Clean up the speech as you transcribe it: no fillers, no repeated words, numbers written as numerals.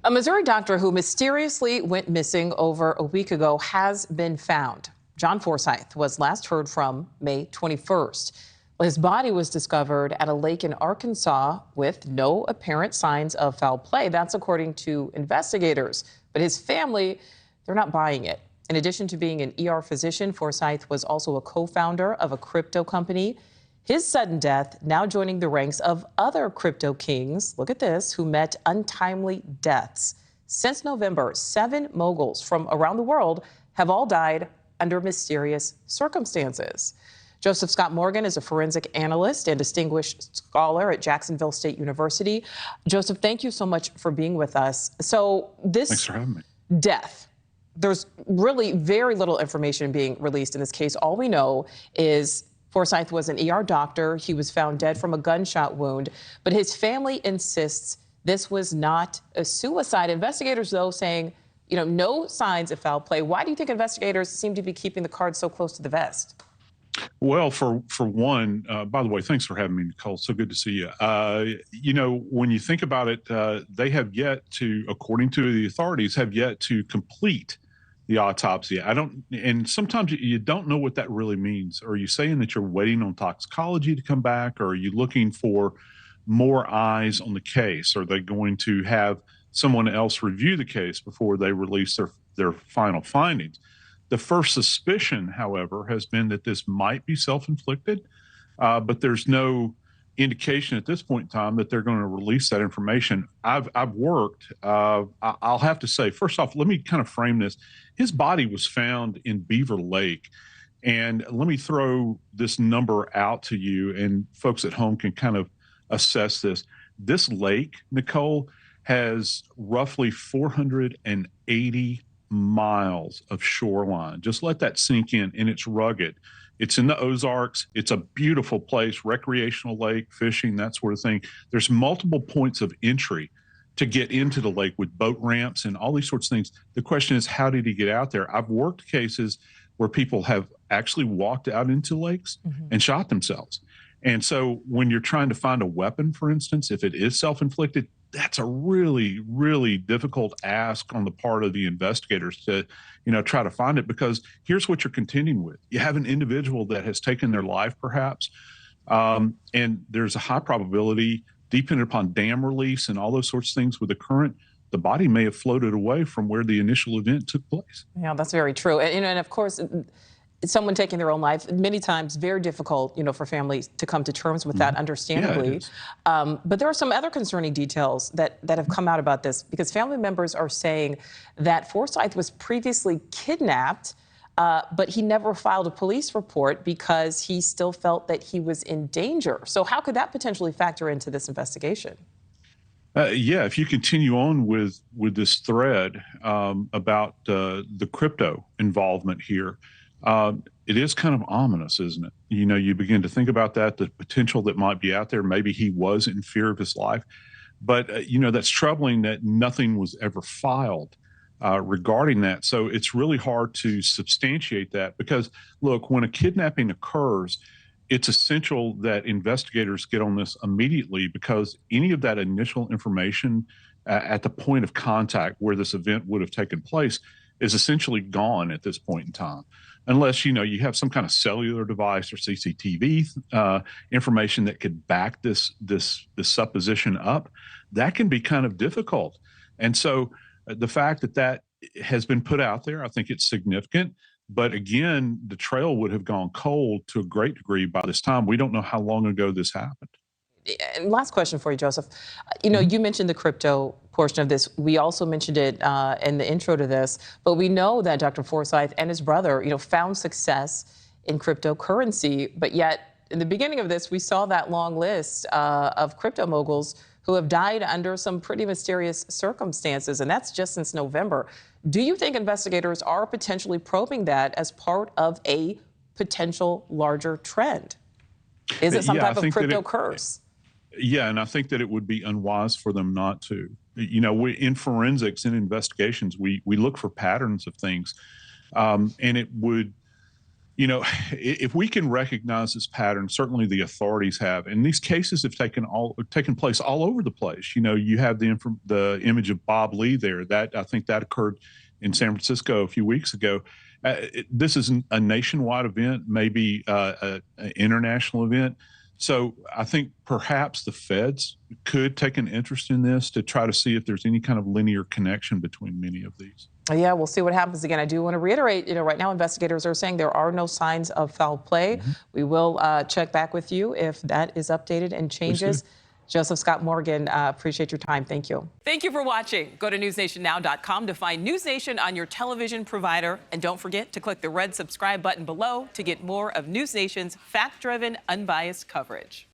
A Missouri doctor who mysteriously went missing over a week ago has been found. John Forsyth was last heard from May 21st. Well, his body was discovered at a lake in Arkansas with no apparent signs of foul play. That's according to investigators. But his family, they're not buying it. In addition to being an ER physician, Forsyth was also a co-founder of a crypto company. His sudden death now joining the ranks of other crypto kings, look at this, who met untimely deaths. Since November, 7 moguls from around the world have all died under mysterious circumstances. Joseph Scott Morgan is a forensic analyst and distinguished scholar at Jacksonville State University. Joseph, thank you so much for being with us. So Thanks for having me. Death, there's really very little information being released in this case. All we know is Forsyth was an ER doctor. He was found dead from a gunshot wound, but his family insists this was not a suicide. Investigators, though, saying, no signs of foul play. Why do you think investigators seem to be keeping the cards so close to the vest? Well, for one, by the way, thanks for having me, Nichole. So good to see you. When you think about it, they have yet to, according to the authorities, have yet to complete the autopsy. And sometimes you don't know what that really means. Are you saying that you're waiting on toxicology to come back, or are you looking for more eyes on the case? Are they going to have someone else review the case before they release their final findings? The first suspicion, however, has been that this might be self-inflicted, but there's no indication at this point in time that they're going to release that information. I've worked, I'll have to say, first off, let me kind of frame this. His body was found in Beaver Lake. And let me throw this number out to you, and folks at home can kind of assess this. This lake, Nichole, has roughly 480 miles of shoreline. Just let that sink in, and it's rugged. It's in the Ozarks. It's a beautiful place, recreational lake, fishing, that sort of thing. There's multiple points of entry to get into the lake with boat ramps and all these sorts of things. The question is, how did he get out there? I've worked cases where people have actually walked out into lakes and shot themselves. And so when you're trying to find a weapon, for instance, if it is self-inflicted, that's a really, really difficult ask on the part of the investigators to, try to find it, because here's what you're contending with. You have an individual that has taken their life, perhaps, and there's a high probability, depending upon dam release and all those sorts of things with the current, the body may have floated away from where the initial event took place. Yeah, that's very true. And of course, someone taking their own life, many times very difficult, for families to come to terms with that, understandably. Yeah, but there are some other concerning details that have come out about this, because family members are saying that Forsyth was previously kidnapped, but he never filed a police report because he still felt that he was in danger. So how could that potentially factor into this investigation? Yeah, if you continue on with this thread about the crypto involvement here, it is kind of ominous, isn't it? You begin to think about that, the potential that might be out there. Maybe he was in fear of his life. But, that's troubling that nothing was ever filed regarding that. So it's really hard to substantiate that, because, look, when a kidnapping occurs, it's essential that investigators get on this immediately, because any of that initial information at the point of contact where this event would have taken place is essentially gone at this point in time. Unless, you have some kind of cellular device or CCTV information that could back this supposition up, that can be kind of difficult. And so the fact that has been put out there, I think it's significant. But again, the trail would have gone cold to a great degree by this time. We don't know how long ago this happened. And last question for you, Joseph. You mentioned the crypto portion of this. We also mentioned it in the intro to this, but we know that Dr. Forsyth and his brother, found success in cryptocurrency. But yet, in the beginning of this, we saw that long list of crypto moguls who have died under some pretty mysterious circumstances, and that's just since November. Do you think investigators are potentially probing that as part of a potential larger trend? Is it some type of crypto curse? Yeah, and I think that it would be unwise for them not to. In forensics and investigations, we look for patterns of things, and it would You know, if we can recognize this pattern, certainly the authorities have, and these cases have taken place all over the place. You know, you have the image of Bob Lee there. That I think that occurred in San Francisco a few weeks ago. This is a nationwide event, maybe an international event. So I think perhaps the feds could take an interest in this to try to see if there's any kind of linear connection between many of these. Yeah, we'll see what happens. Again, I do want to reiterate, right now investigators are saying there are no signs of foul play. Mm-hmm. We will check back with you if that is updated and changes. Joseph Scott Morgan, appreciate your time. Thank you. Thank you for watching. Go to newsnationnow.com to find News Nation on your television provider. And don't forget to click the red subscribe button below to get more of News Nation's fact-driven, unbiased coverage.